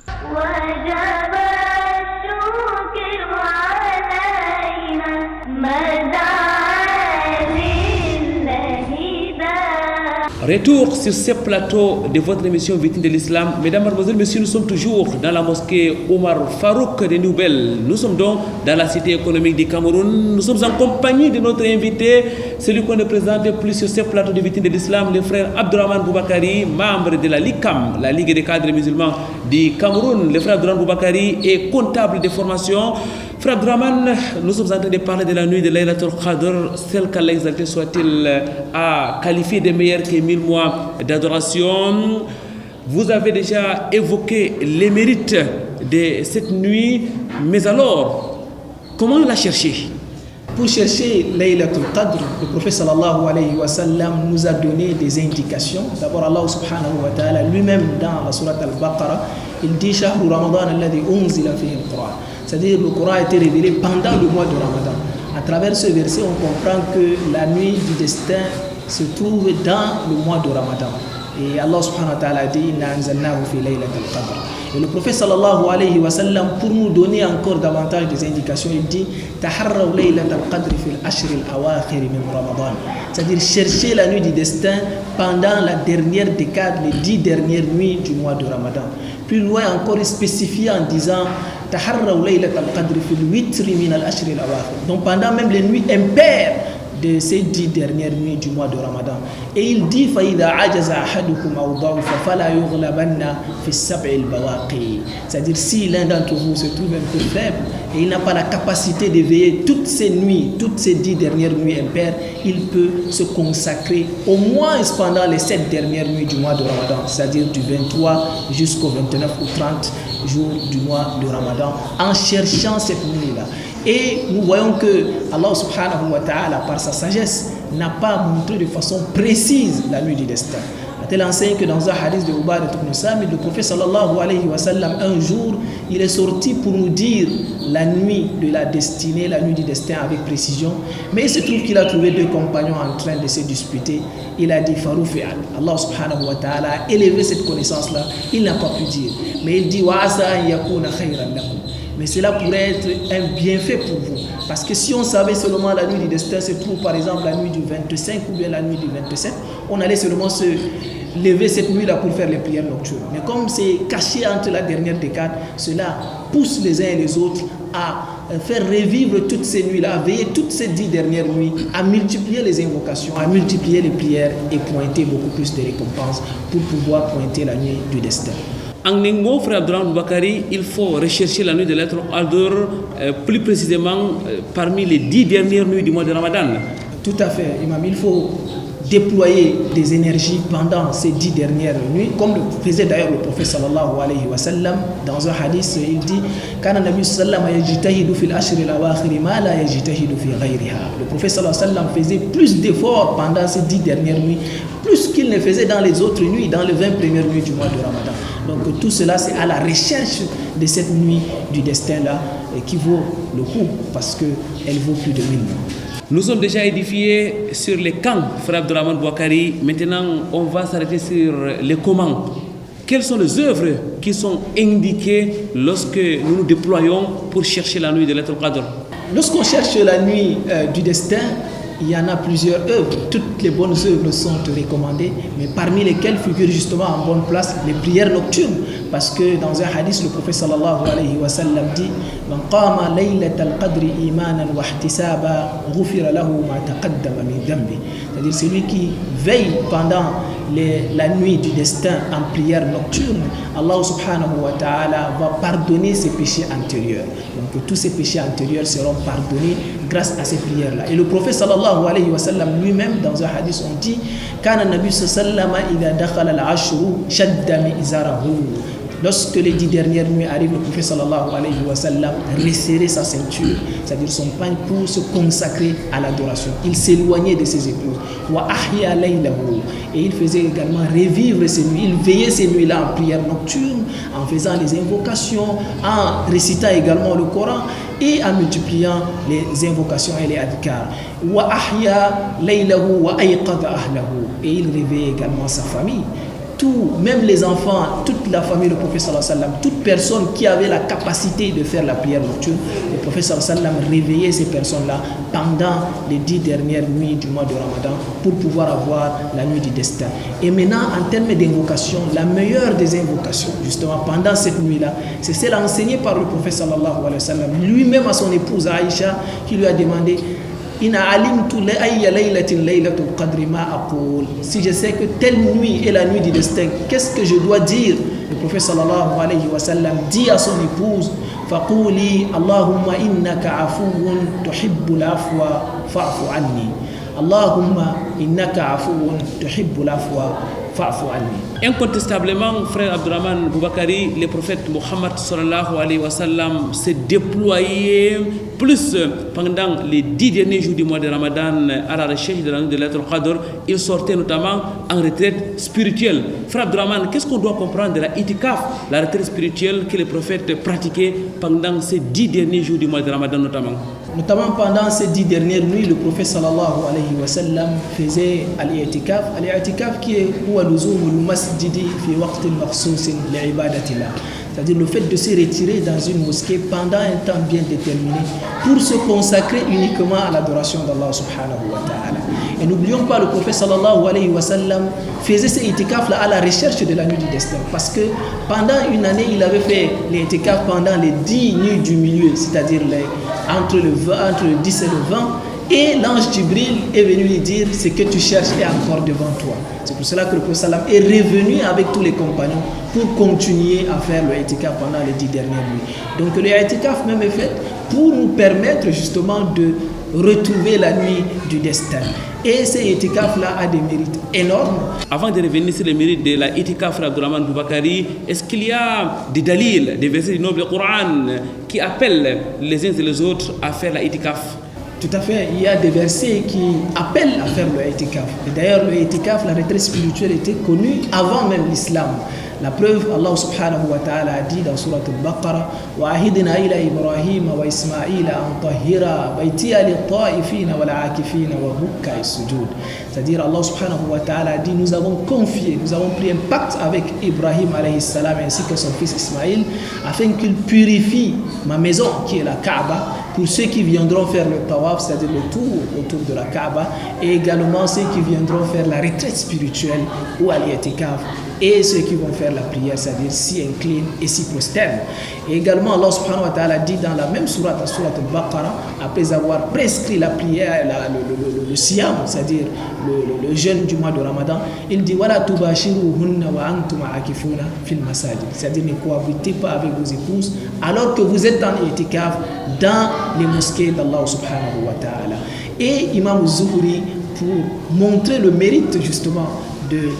Speaker 1: Retour sur ce plateau de votre émission Vitrine de l'Islam. Mesdames, Mademoiselles, Messieurs, nous sommes toujours dans la mosquée Omar Farouk de Nouvelle. Nous sommes donc dans la cité économique du Cameroun. Nous sommes en compagnie de notre invité, celui qu'on ne présente plus sur ce plateau de Vitrine de l'Islam, le frère Abdourahmane Boubakari, membre de la LICAM, la Ligue des cadres musulmans du Cameroun. Le frère Abdourahmane Boubakari est comptable de formation. Frère Abdourahmane, nous sommes en train de parler de la nuit de Laylatul Qadr, celle qu'Allah exalté soit-il a qualifiée de meilleure que 1000 mois d'adoration. Vous avez déjà évoqué les mérites de cette nuit, mais alors, comment la chercher?
Speaker 4: Pour chercher Laylatul Qadr, le prophète sallallahu alayhi wa sallam nous a donné des indications. D'abord, Allah subhanahu wa ta'ala lui-même dans la sourate Al-Baqarah, il dit Shahru Ramadan alladhi unzila fihi al-Qur'an. C'est-à-dire le Coran a été révélé pendant le mois de Ramadan. À travers ce verset, on comprend que la nuit du destin se trouve dans le mois de Ramadan. Et Allah subhanahu wa ta'ala dit Inna anzalnahu fi laylatil qadr. Et le prophète sallallahu alayhi wa sallam, pour nous donner encore davantage des indications, il dit Taharraw laylatil qadr fil ashr al-awakhir min Ramadan. C'est-à-dire chercher la nuit du destin pendant la dernière décade, les 10 dernières nuits du mois de Ramadan. Plus loin encore, spécifié en disant Taharraw laylatil qadr fil witr min al-ashr al-awakhir. Donc pendant même les nuits impaires de ces 10 dernières nuits du mois de Ramadan. Et il dit c'est-à-dire si l'un d'entre vous se trouve un peu faible et il n'a pas la capacité de veiller toutes ces nuits, toutes ces 10 dernières nuits impaires, il peut se consacrer au moins pendant les 7 dernières nuits du mois de Ramadan, c'est-à-dire du 23 jusqu'au 29 ou 30 jours du mois de Ramadan, en cherchant cette nuit-là. Et nous voyons que Allah subhanahu wa ta'ala, par sa sagesse, n'a pas montré de façon précise la nuit du destin. A tel enseigne que dans un hadith de Ubadah ibn Samit, le prophète sallallahu alayhi wa sallam, un jour, il est sorti pour nous dire la nuit de la destinée, la nuit du destin avec précision. Mais il se trouve qu'il a trouvé 2 compagnons en train de se disputer. Il a dit Faroufi'an. Allah subhanahu wa ta'ala a élevé cette connaissance-là. Il n'a pas pu dire. Mais il dit Wa asa an yakuna khayran lakum. Mais cela pourrait être un bienfait pour vous. Parce que si on savait seulement la nuit du destin se trouve par exemple la nuit du 25 ou bien la nuit du 27, on allait seulement se lever cette nuit-là pour faire les prières nocturnes. Mais comme c'est caché entre la dernière décade, cela pousse les uns et les autres à faire revivre toutes ces nuits-là, à veiller toutes ces 10 dernières nuits, à multiplier les invocations, à multiplier les prières et pointer beaucoup plus de récompenses pour pouvoir pointer la nuit du destin.
Speaker 1: En Nengo, frère Abdourahmane Boubakari, il faut rechercher la nuit de Laylatul Qadr, plus précisément parmi les 10 dernières nuits du mois de Ramadan.
Speaker 4: Tout à fait, Imam. Il faut déployer des énergies pendant ces 10 dernières nuits, comme le faisait d'ailleurs le prophète sallallahu alayhi wa sallam. Dans un hadith, il dit Kana Nabi sallam yajtahidu fil ashri al-awakhir ma la yajtahidu fi ghayriha. Le prophète sallallahu alayhi wa sallam faisait plus d'efforts pendant ces 10 dernières nuits, plus qu'il ne faisait dans les autres nuits, dans les 20 premières nuits du mois de Ramadan. Donc tout cela, c'est à la recherche de cette nuit du destin-là qui vaut le coup, parce qu'elle vaut plus de 1000 mois.
Speaker 1: Nous sommes déjà édifiés sur les quand, frère Abdurrahman Bouakari. Maintenant, on va s'arrêter sur les comment. Quelles sont les œuvres qui sont indiquées lorsque nous nous déployons pour chercher la nuit de Laylatul Qadr?
Speaker 4: Lorsqu'on cherche la nuit du destin, il y en a plusieurs œuvres. Toutes les bonnes œuvres sont recommandées, mais parmi lesquelles figurent justement en bonne place les prières nocturnes. Parce que dans un hadith, le prophète sallallahu alayhi wa sallam dit Man qama laylatal qadri imanan wa ihtisaba ghufira lahu ma taqaddama min dhanbi. C'est-à-dire celui qui veille pendant la nuit du destin en prière nocturne, Allah subhanahu wa ta'ala va pardonner ses péchés antérieurs. Donc tous ces péchés antérieurs seront pardonnés grâce à ces prières-là. Et le prophète sallallahu alayhi wa sallam lui-même, dans un hadith, on dit Kana nabi sallallahu alayhi wa sallam idha dakhala al-ashru shadda mi'zarahu. Lorsque les 10 dernières nuits arrivent, le prophète sallallahu alayhi wa sallam resserrait sa ceinture, c'est-à-dire son pagne, pour se consacrer à l'adoration. Il s'éloignait de ses épouses. Wa ahya laylahu. Et il faisait également revivre ces nuits. Il veillait ces nuits-là en prière nocturne, en faisant les invocations, en récitant également le Coran et en multipliant les invocations et les adhkars. Wa ahya laylahu wa ayqadha ahlahu. Et il réveillait également sa famille. Tout, même les enfants, toute la famille du prophète sallallahu alayhi wa sallam, toute personne qui avait la capacité de faire la prière nocturne, le prophète sallallahu alayhi wa sallam réveillait ces personnes-là pendant les 10 dernières nuits du mois de Ramadan pour pouvoir avoir la nuit du destin. Et maintenant, en termes d'invocation, la meilleure des invocations, justement pendant cette nuit-là, c'est celle enseignée par le prophète sallallahu alayhi wa sallam, lui-même à son épouse Aïcha, qui lui a demandé si je sais que telle nuit est la nuit du destin, qu'est-ce que je dois dire? Le prophète sallallahu alayhi wa sallam dit à son épouse Faquli Allahumma innaka afuwun tuhibbul afwa fa'fu anni. Allahumma innaka afuwun tuhibbul afwa fa'fu anni.
Speaker 1: Incontestablement, frère Abdurrahman Bouakari, le prophète Mohammed sallallahu alayhi wa sallam s'est déployé plus pendant les 10 derniers jours du mois de Ramadan à la recherche de la nuit de Laylatul Qadr. Il sortait notamment en retraite spirituelle. Frère Abdurrahman, qu'est-ce qu'on doit comprendre de la itikaf, la retraite spirituelle que le prophète pratiquait pendant ces 10 derniers jours du mois de Ramadan notamment?
Speaker 4: Notamment pendant ces 10 dernières nuits, le prophète sallallahu alayhi wa sallam faisait al-i'tikaf. Al-i'tikaf qui est huwa luzumul masjidi fi waqtin makhsusin li'ibadatillah. C'est-à-dire le fait de se retirer dans une mosquée pendant un temps bien déterminé pour se consacrer uniquement à l'adoration d'Allah subhanahu wa ta'ala. Et n'oublions pas, le prophète sallallahu alayhi wa sallam faisait ces itikaf-là à la recherche de la nuit du destin. Parce que pendant une année, il avait fait les itikaf pendant les 10 nuits du milieu, c'est-à-dire entre le 10 et le 20. Et l'ange Jibril est venu lui dire ce que tu cherches est encore devant toi. C'est pour cela que le prophète sallam est revenu avec tous les compagnons pour continuer à faire le itikaf pendant les 10 dernières nuits. Donc le itikaf même est fait pour nous permettre justement de retrouver la nuit du destin. Et ce itikaf-là a des mérites énormes.
Speaker 1: Avant de revenir sur les mérites de la itikaf, Abdurrahman Bouakari, est-ce qu'il y a des dalils, des versets du noble Coran qui appellent les uns et les autres à faire la itikaf?
Speaker 4: Tout à fait, il y a des versets qui appellent à faire le itikaf. Et d'ailleurs, le itikaf, la retraite spirituelle, était connue avant même l'islam. La preuve, Allah subhanahu wa ta'ala a dit dans Surat al-Baqarah وَأَهِدْنَا إِلَى إِبْرَاهِيمَ وَإِسْمَاعِيلَ أَنْ طَهِّرَا بَيْتِيَ لِلطَّائِفِينَ وَالْعَاكِفِينَ وَالرُّكَّعِ السُّجُودِ. C'est-à-dire, Allah subhanahu wa ta'ala a dit, nous avons confié, nous avons pris un pacte avec Ibrahim alayhi salam ainsi que son fils Ismaïl afin qu'il purifie ma maison qui est la Kaaba pour ceux qui viendront faire le tawaf, c'est-à-dire le tour autour de la Kaaba, et également ceux qui viendront faire la retraite spirituelle ou al-i'tikaf, et ceux qui vont faire la prière, c'est-à-dire s'y inclinent et s'y prosternent. Et également Allah subhanahu wa ta'ala dit dans la même sourate, la sourate al-Baqarah, après avoir prescrit la prière, le siyam, c'est-à-dire le jeûne du mois de Ramadan, il dit wala tubashiruhunna wa antum aakifuna fil masajid, c'est-à-dire ne cohabitez pas avec vos épouses alors que vous êtes en i'tikaf dans les mosquées d'Allah subhanahu wa ta'ala. Et Imam Zuhri pour montrer le mérite justement de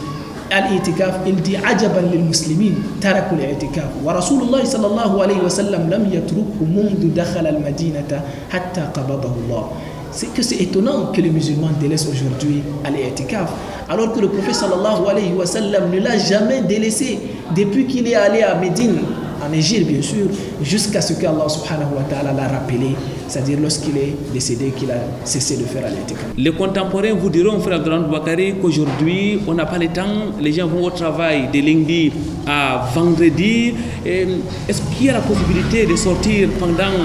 Speaker 4: al-i'tikaf, il dit ajaban lil muslimin taraku al-i'tikaf wa rasulullah sallallahu alayhi wa sallam lam yatrukhu mundu dakhala al-madinata hatta qabadahu Allah. C'est que c'est étonnant que les musulmans délaissent aujourd'hui al-i'tikaf, alors que le prophète sallallahu alayhi wa sallam ne l'a jamais délaissé depuis qu'il est allé à Médine, en Égypte bien sûr, jusqu'à ce que Allah subhanahu wa ta'ala l'a rappelé, c'est-à-dire lorsqu'il est décédé, qu'il a cessé de faire al-i'tikaf.
Speaker 1: Les contemporains vous diront, frère Abdourahmane Boubacarry, qu'aujourd'hui on n'a pas le temps, les gens vont au travail de lundi à vendredi. Est-ce qu'il y a la possibilité de sortir pendant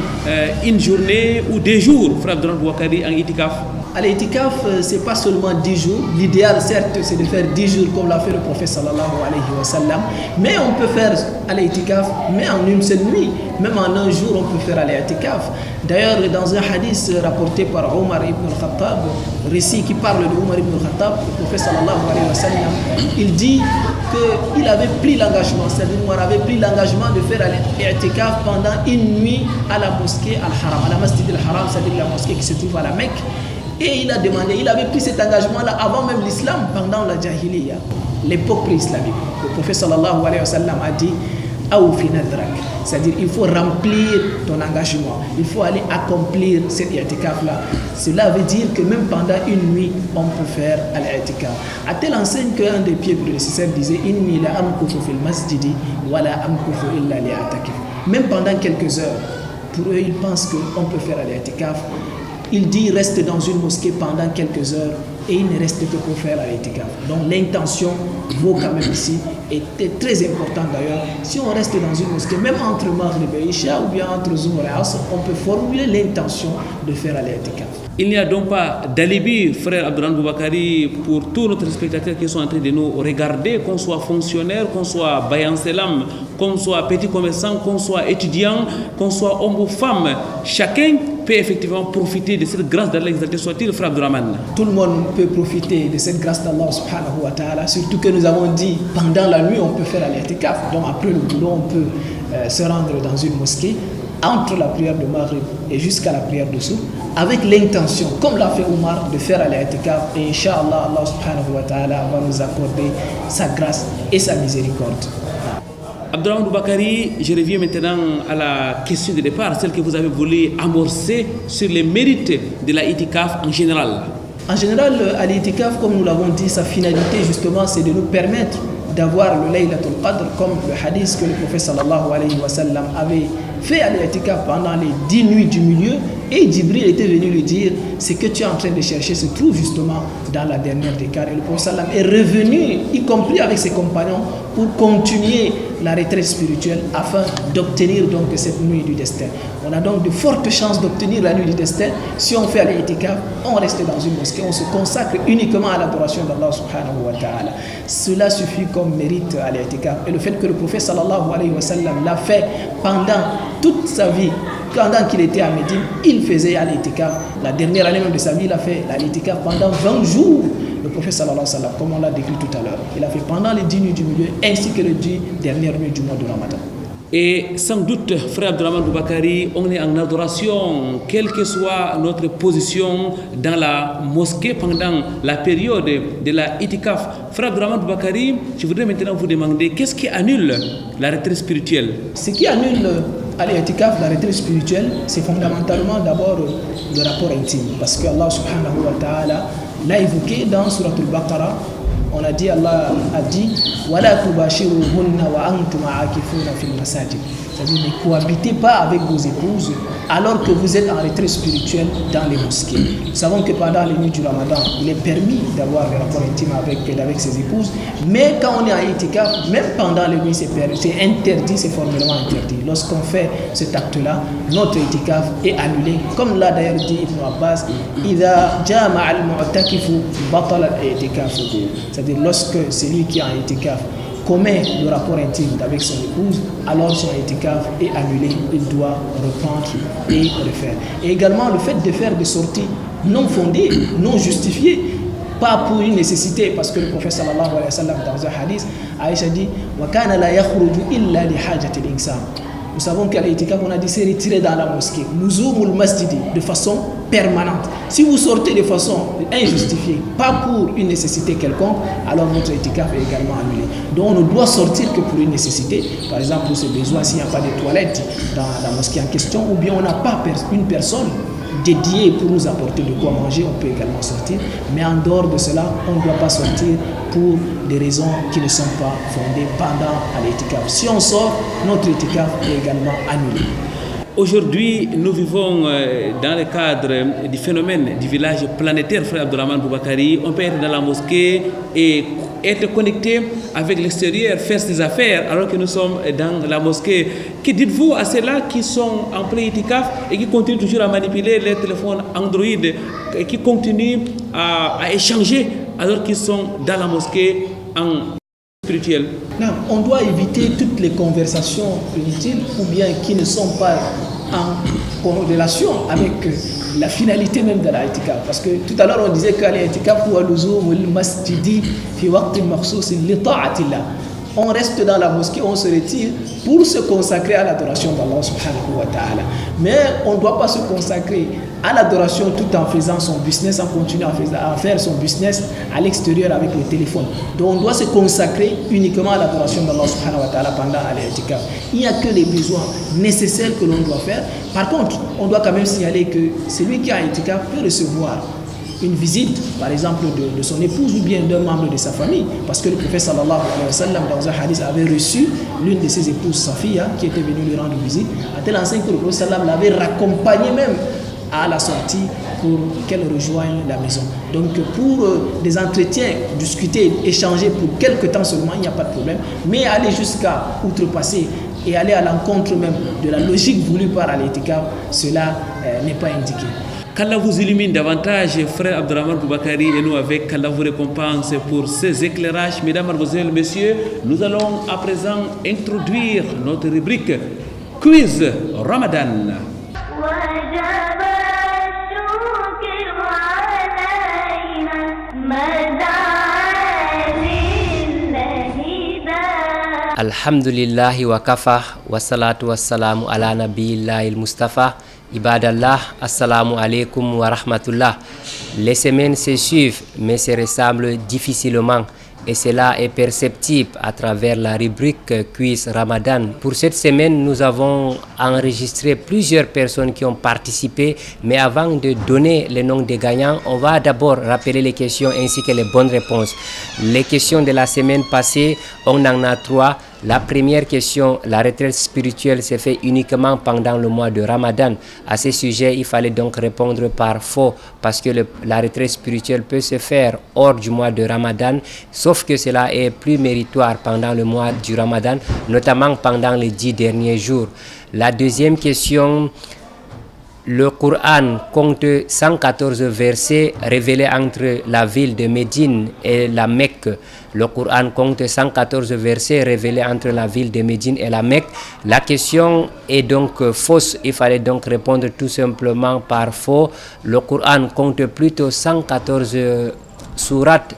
Speaker 1: une journée ou 2 jours, frère Abdourahmane Boubacarry, en i'tikaf?
Speaker 4: Al-i'tikaf, c'est pas seulement 10 jours. L'idéal, certes, c'est de faire 10 jours comme l'a fait le prophète sallallahu alayhi wa sallam. Mais on peut faire al-i'tikaf, mais en une seule nuit. Même en un jour, on peut faire al-i'tikaf. D'ailleurs, dans un hadith rapporté par Omar ibn al-Khattab, récit qui parle de Omar ibn al-Khattab, le prophète sallallahu alayhi wa sallam, il dit qu'il avait pris l'engagement, c'est-à-dire Omar avait pris l'engagement de faire al-i'tikaf pendant une nuit à la mosquée al-Haram, à la masjid al-Haram, c'est-à-dire la mosquée qui se trouve à la Mecque. Et il a demandé, il avait pris cet engagement-là avant même l'islam, pendant la Jahiliya, l'époque pré-islamique. Le prophète sallallahu alayhi wa sallam a dit Awfi nadrak, c'est-à-dire il faut remplir ton engagement, il faut aller accomplir cet i'tikaf-là. Cela veut dire que même pendant une nuit, on peut faire al-i'tikaf. À telle enseigne qu'un des pieds prédécesseurs disait Inni la amkufu fil masjidi wa la amkufu illa li'atakif. Même pendant quelques heures, pour eux, ils pensent qu'on peut faire al-i'tikaf. Il dit reste dans une mosquée pendant quelques heures et il ne reste que pour faire al-i'tikaf. Donc l'intention vaut quand même ici, et est très important d'ailleurs. Si on reste dans une mosquée, même entre Maghrib et Isha ou bien entre Zuhr et Asr, on peut formuler l'intention de faire al-i'tikaf.
Speaker 1: Il n'y a donc pas d'alibi, frère Abdourahmane Boubacarry, pour tous nos téléspectateurs qui sont en train de nous regarder, qu'on soit fonctionnaire, qu'on soit bayan selam, qu'on soit petit commerçant, qu'on soit étudiant, qu'on soit homme ou femme. Chacun peut effectivement profiter de cette grâce d'Allah exalté soit-il, frère Abdourahmane.
Speaker 4: Tout le monde peut profiter de cette grâce d'Allah subhanahu wa ta'ala, surtout que nous avons dit pendant la nuit on peut faire al-i'tikaf. Donc après le boulot on peut se rendre dans une mosquée entre la prière de Maghrib et jusqu'à la prière de Sour, avec l'intention, comme l'a fait Omar, de faire al-i'tikaf. Et Inch'Allah, Allah subhanahu wa ta'ala va nous accorder sa grâce et sa miséricorde.
Speaker 1: Abdourahmane Boubacarry, je reviens maintenant à la question de départ, celle que vous avez voulu amorcer sur les mérites de la i'tikaf en général.
Speaker 4: En général, al-i'tikaf, comme nous l'avons dit, sa finalité justement, c'est de nous permettre d'avoir le Laylatul Qadr, comme le hadith que le prophète sallallahu alayhi wa sallam avait fait à l'i'tikaf pendant les 10 nuits du milieu, et Jibril était venu lui dire ce que tu es en train de chercher se trouve justement dans la dernière décade. Et le prophète sallam est revenu, y compris avec ses compagnons, pour continuer la retraite spirituelle afin d'obtenir donc cette nuit du destin. On a donc de fortes chances d'obtenir la nuit du destin si on fait l'i'tikaf, on reste dans une mosquée, on se consacre uniquement à l'adoration d'Allah subhanahu wa ta'ala. Cela suffit comme mérite à l'i'tikaf. Et le fait que le prophète sallallahu alayhi wa sallam l'a fait pendant toute sa vie, pendant qu'il était à Médine, il faisait l'i'tikaf. La dernière année même de sa vie, il a fait l'i'tikaf pendant 20 jours. Le prophète sallallahu alayhi wa sallam, comme on l'a décrit tout à l'heure, il a fait pendant les 10 nuits du milieu ainsi que les 10 dernières nuits du mois de Ramadan.
Speaker 1: Et sans doute, frère Abdourahmane Boubacarry, on est en adoration, quelle que soit notre position dans la mosquée pendant la période de la i'tikaf. Frère Abdourahmane Boubacarry, je voudrais maintenant vous demander, qu'est-ce qui annule la retraite spirituelle?
Speaker 4: Ce qui annule à l'i'tikaf, la retraite spirituelle, c'est fondamentalement d'abord le rapport intime. Parce que Allah subhanahu wa ta'ala l'a évoqué dans Surat al-Baqarah. On a dit, Allah a dit Wala tubashiruhunna wa antum aakifuna fil masajid. C'est-à-dire, ne cohabitez pas avec vos épouses alors que vous êtes en retraite spirituelle dans les mosquées. Nous savons que pendant les nuits du Ramadan, il est permis d'avoir des rapports intimes avec ses épouses, mais quand on est en i'tikaf, même pendant les nuits, c'est interdit, c'est formellement interdit. Lorsqu'on fait cet acte-là, notre i'tikaf est annulé, comme l'a d'ailleurs dit Ibn Abbas, Idha jama'a al-mu'takifu batala al-i'tikafuhu. C'est-à-dire, lorsque celui qui est en i'tikaf commet le rapport intime avec son épouse, alors son i'tikaf est annulé, il doit reprendre et refaire. Et également le fait de faire des sorties non fondées, non justifiées, pas pour une nécessité, parce que le prophète sallallahu alayhi wa sallam dans un hadith, Aïcha dit wa kana la yakhruju illa li hajati al-insan. Nous savons qu'à l'itikaf, on a dit c'est retiré dans la mosquée. Nuzumul masjidi, de façon permanente. Si vous sortez de façon injustifiée, pas pour une nécessité quelconque, alors votre itikaf est également annulé. Donc on ne doit sortir que pour une nécessité. Par exemple, pour ce besoin, s'il n'y a pas de toilettes dans la mosquée en question, ou bien on n'a pas une personne dédiée pour nous apporter de quoi manger, on peut également sortir. Mais en dehors de cela, on ne doit pas sortir pour des raisons qui ne sont pas fondées pendant l'itikaf. Si on sort, notre itikaf est également annulé.
Speaker 1: Aujourd'hui, nous vivons dans le cadre du phénomène du village planétaire, frère Abdurrahman Boubakari. On peut être dans la mosquée et être connecté avec l'extérieur, faire ses affaires, alors que nous sommes dans la mosquée. Que dites-vous à ceux-là qui sont en plein itikaf et qui continuent toujours à manipuler les téléphones Android et qui continuent à échanger alors qu'ils sont dans la mosquée en spirituel?
Speaker 4: Non, on doit éviter toutes les conversations inutiles ou bien qui ne sont pas en relation avec la finalité même de l'itikaf. Parce que tout à l'heure on disait que l'itikaf huwa luzumul masjidi fi waqtin makhsus li ta'atillah. On reste dans la mosquée, on se retire pour se consacrer à l'adoration d'Allah subhanahu wa ta'ala. Mais on ne doit pas se consacrer à l'adoration tout en faisant son business, en continuant à faire son business à l'extérieur avec le téléphone. Donc on doit se consacrer uniquement à l'adoration d'Allah subhanahu wa ta'ala pendant l'itikaf. Il n'y a que les besoins nécessaires que l'on doit faire. Par contre, on doit quand même signaler que celui qui a un itikaf peut recevoir une visite, par exemple, de son épouse ou bien d'un membre de sa famille. Parce que le prophète sallallahu alayhi wa sallam, dans un hadith, avait reçu l'une de ses épouses, Safiya, qui était venue lui rendre visite, à tel enseigne que le prophète sallallahu l'avait raccompagné même à la sortie pour qu'elle rejoigne la maison. Donc pour des entretiens, discuter, échanger pour quelques temps seulement, il n'y a pas de problème. Mais aller jusqu'à outrepasser et aller à l'encontre même de la logique voulue par l'itikaf, cela n'est pas indiqué.
Speaker 1: Qu'Allah vous illumine davantage, frère Abdurrahman Boubakari, et nous avec qu'Allah vous récompense pour ces éclairages. Mesdames, Mademoiselles, Messieurs, nous allons à présent introduire notre rubrique Quiz Ramadan.
Speaker 14: Alhamdulillahi wa kafa wa salatu wa salamu ala nabiyillahil Mustafa. Ibadallah, assalamu alaikum wa rahmatullah. Les semaines se suivent mais se ressemblent difficilement et cela est perceptible à travers la rubrique Quiz Ramadan. Pour cette semaine, nous avons enregistré plusieurs personnes qui ont participé, mais avant de donner les noms des gagnants, on va d'abord rappeler les questions ainsi que les bonnes réponses. Les questions de la semaine passée, on en a 3. La première question, la retraite spirituelle s'est faite uniquement pendant le mois de Ramadan. À ce sujet, il fallait donc répondre par faux parce que la retraite spirituelle peut se faire hors du mois de Ramadan, sauf que cela est plus méritoire pendant le mois du Ramadan, notamment pendant les 10 derniers jours. La deuxième question, le Coran compte 114 versets révélés entre la ville de Médine et la Mecque. Le Coran compte 114 versets révélés entre la ville de Médine et la Mecque. La question est donc fausse. Il fallait donc répondre tout simplement par faux. Le Coran compte plutôt 114 sourates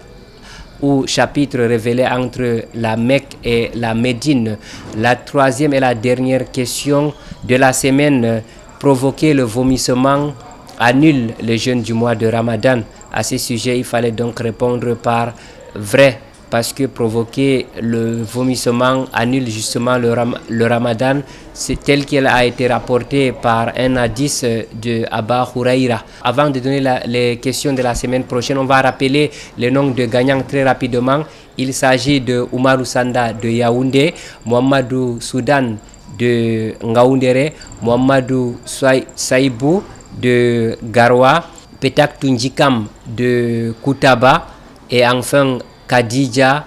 Speaker 14: ou chapitres révélés entre la Mecque et la Médine. La troisième et la dernière question de la semaine, provoquer le vomissement annule le jeûne du mois de Ramadan. À ce sujet, il fallait donc répondre par vrai, parce que provoquer le vomissement annule justement le Ramadan. C'est tel qu'il a été rapporté par un hadith de Aba Huraira. Avant de donner les questions de la semaine prochaine, on va rappeler les noms de gagnants très rapidement. Il s'agit de Oumarou Sanda de Yaoundé, Mohamedou Soudan de Ngaoundéré, Mohamedou Saïbou de Garoua, Petak Tunjikam de Koutaba et enfin Khadija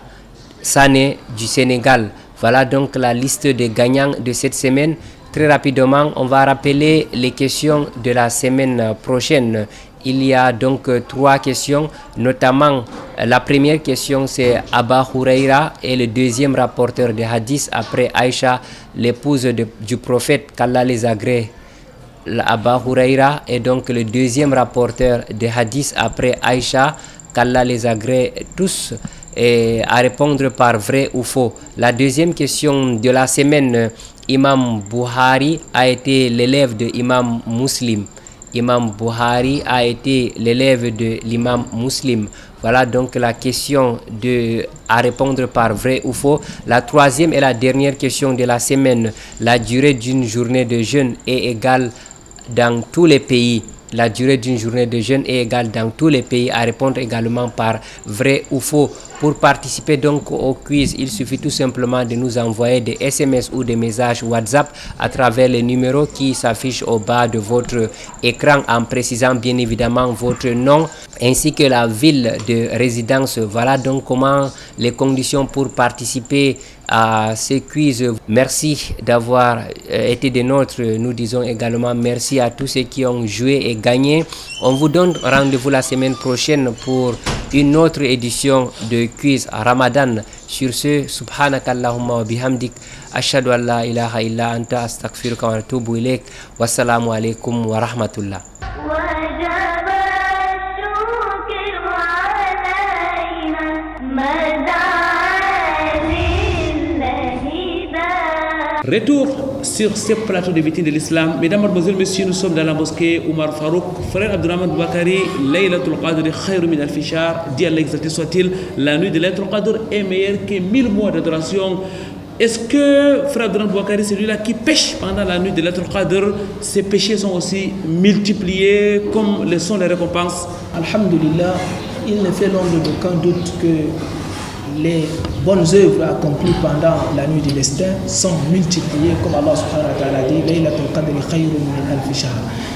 Speaker 14: Sané du Sénégal. Voilà donc la liste des gagnants de cette semaine. Très rapidement, on va rappeler les questions de la semaine prochaine. Il y a donc 3 questions, notamment la première question c'est Aba Huraira et le deuxième rapporteur de hadith après Aïcha, l'épouse du prophète, qu'Allah les agrée. Aba Huraira est donc le deuxième rapporteur de hadith après Aïcha, qu'Allah les agrée tous, et à répondre par vrai ou faux. La deuxième question de la semaine Imam Buhari a été l'élève de Imam Muslim. Imam Buhari a été l'élève de l'imam Muslim. Voilà donc la question à répondre par vrai ou faux. La troisième et la dernière question de la semaine. La durée d'une journée de jeûne est égale dans tous les pays. La durée d'une journée de jeûne est égale dans tous les pays. À répondre également par vrai ou faux. Pour participer donc au quiz, il suffit tout simplement de nous envoyer des SMS ou des messages WhatsApp à travers les numéros qui s'affichent au bas de votre écran, en précisant bien évidemment votre nom ainsi que la ville de résidence. Voilà donc comment les conditions pour participer à ces quiz. Merci d'avoir été des nôtres. Nous disons également merci à tous ceux qui ont joué et gagné. On vous donne rendez-vous la semaine prochaine pour une autre édition de quiz Ramadan. Sur ce, subhanakallahumma wa bihamdik, ashhadu an la ilaha illa anta, astaghfiruka wa atubu ilaik. Wassalamu alaikum wa rahmatullah.
Speaker 1: Retour sur ce plateau de vitrine de l'islam. Mesdames, mademoiselles, messieurs, nous sommes dans la mosquée Omar Farouk. Frère Abdurrahman Boubacarry, Laylatul Qadr khayru min alfi shahr. Dit Allah exalté soit-il, la nuit de Laylatul Qadr est meilleure que 1000 mois d'adoration. Est-ce que Frère Abdurrahman Boubacarry, celui-là qui pêche pendant la nuit de Laylatul Qadr, ses péchés sont aussi multipliés comme le sont les récompenses?
Speaker 4: Alhamdulillah, il ne fait l'ombre d'aucun doute que les bonnes œuvres accomplies pendant la nuit du destin sont multipliées, comme Allah subhanahu wa ta'ala dit, Laylatul Qadri khayrun min alfi shahr.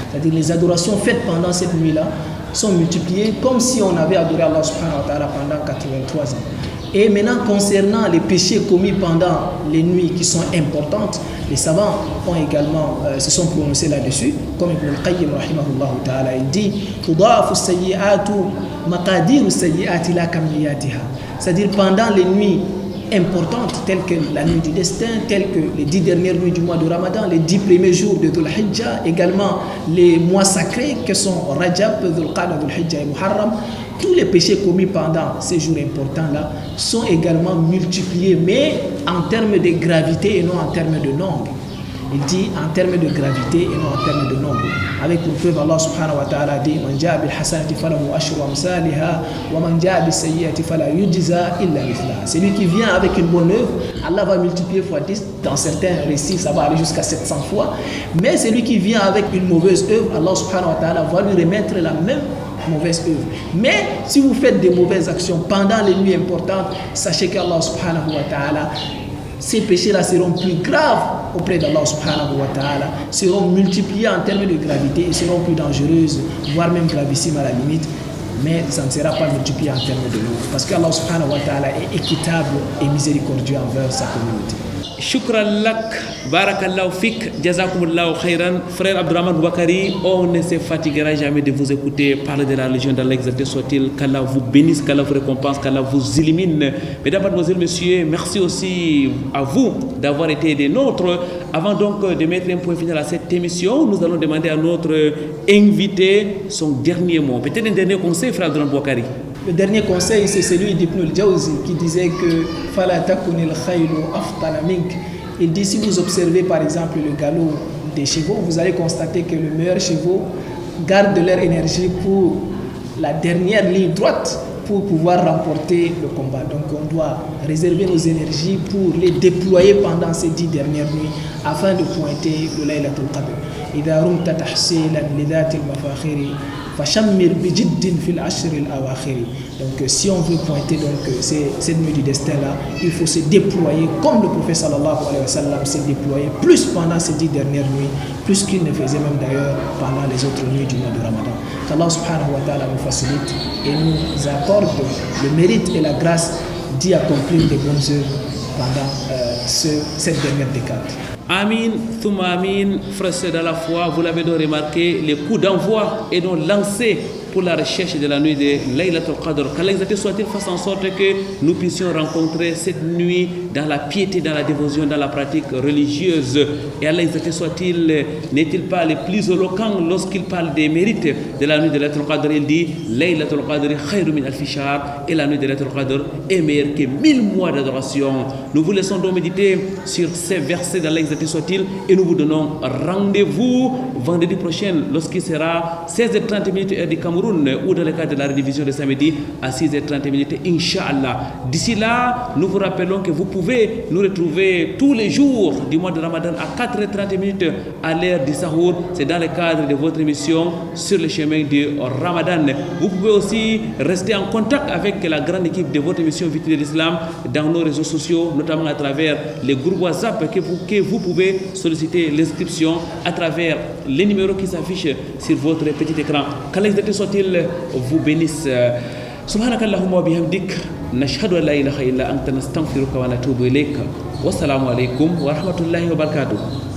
Speaker 4: C'est-à-dire les adorations faites pendant cette nuit-là sont multipliées comme si on avait adoré Allah subhanahu wa ta'ala pendant 83 ans. Et maintenant, concernant les péchés commis pendant les nuits qui sont importantes, les savants ont également se sont prononcés là-dessus, comme Ibn al-Qayyim rahimahullah ta'ala, il dit Tudafu sayyi'atu maqadiru sayyi'ati la kamiyatiha. C'est-à-dire pendant les nuits importantes telles que la nuit du destin, telles que les 10 dernières nuits du mois de Ramadan, les 10 premiers jours de Dhul Hijjah, également les mois sacrés que sont Rajab, Dhul Qa'dah, Dhul Hijjah et Muharram, tous les péchés commis pendant ces jours importants-là sont également multipliés, mais en termes de gravité et non en termes de nombre. Il dit en termes de gravité et non en termes de nombre. Avec pour preuve, Allah subhanahu wa ta'ala dit Man ja'a bil hasanati falahu ashru amsalha wa man ja'a bis sayyi'ati fala yujza illa mithlaha. Celui qui vient avec une bonne œuvre, Allah va multiplier fois 10. Dans certains récits, ça va aller jusqu'à 700 fois. Mais celui qui vient avec une mauvaise œuvre, Allah subhanahu wa ta'ala va lui remettre la même mauvaise œuvre. Mais si vous faites des mauvaises actions pendant les nuits importantes, sachez qu'Allah subhanahu wa ta'ala, ces péchés-là seront plus graves auprès d'Allah subhanahu wa ta'ala, seront multipliés en termes de gravité et seront plus dangereuses, voire même gravissimes à la limite, mais ça ne sera pas multiplié en termes de l'eau, parce qu'Allah subhanahu wa ta'ala est équitable et miséricordieux envers sa communauté.
Speaker 1: Shukran lak, barakallahu fik, jazakumullahu khairan. Frère Abdurrahman Boubacarry, on ne se fatiguera jamais de vous écouter parler de la religion d'Allah exalté soit-il. Qu'Allah vous bénisse, qu'Allah vous récompense, qu'Allah vous illumine. Mesdames, mademoiselles, messieurs, merci aussi à vous d'avoir été des nôtres. Avant donc de mettre un point final à cette émission, nous allons demander à notre invité son dernier mot. Peut-être un dernier conseil, frère Abdurrahman Boubacarry.
Speaker 4: Le dernier conseil, c'est celui d'Ibn al-Jawzi qui disait que Fala takunil khaylu aftana mink. Il dit, si vous observez par exemple le galop des chevaux, vous allez constater que les meilleurs chevaux gardent leur énergie pour la dernière ligne droite pour pouvoir remporter le combat. Donc on doit réserver nos énergies pour les déployer pendant ces 10 dernières nuits afin de pointer le Laylatul Qadr. إذا رمت تحصيلا لذات المفاخر فشمر بجد في العشر الأواخر. Donc si on veut pointer donc cette nuit du destin là, il faut se déployer comme le prophète sallallahu alayhi wa sallam s'est déployé plus pendant ces 10 dernières nuits, plus qu'il ne faisait même d'ailleurs pendant les autres nuits du mois de Ramadan. Qu'Allah subhanahu wa ta'ala nous facilite et nous accorde le mérite et la grâce d'y accomplir des bonnes œuvres pendant cette dernière décade.
Speaker 1: Amin, thumma amin, frères et sœurs dans la foi, vous l'avez donc remarqué, les coups d'envoi est donc lancé pour la recherche de la nuit de Laylatul Qadr. Qu'Allah exalté soit-il fasse en sorte que nous puissions rencontrer cette nuit dans la piété, dans la dévotion, dans la pratique religieuse. Et Allah exalté soit-il, n'est-il pas le plus éloquent lorsqu'il parle des mérites de la nuit de Laylatul Qadr? Il dit Laylatul Qadr khayru min alfi shahr, et la nuit de Laylatul Qadr est meilleure que 1000 mois d'adoration. Nous vous laissons donc méditer sur ces versets d'Allah exalté soit-il, et nous vous donnons rendez-vous vendredi prochain lorsqu'il sera 16h30 heure du Cameroun, ou dans le cadre de la rediffusion de samedi à 6h30 Inch'Allah. D'ici là, nous vous rappelons que vous pouvez nous retrouver tous les jours du mois de Ramadan à 4h30 à l'heure du Sahour. C'est dans le cadre de votre émission Sur le chemin du Ramadan. Vous pouvez aussi rester en contact avec la grande équipe de votre émission Vité de l'Islam dans nos réseaux sociaux, notamment à travers les groupes WhatsApp que vous pouvez solliciter l'inscription à travers les numéros qui s'affichent sur votre petit écran. Qu'Allah soit-il vous bénisse. سبحانك اللهم وبحمدك نشهد أن لا إله إلا أنت نستغفرك ونتوب إليك والسلام عليكم ورحمة الله وبركاته.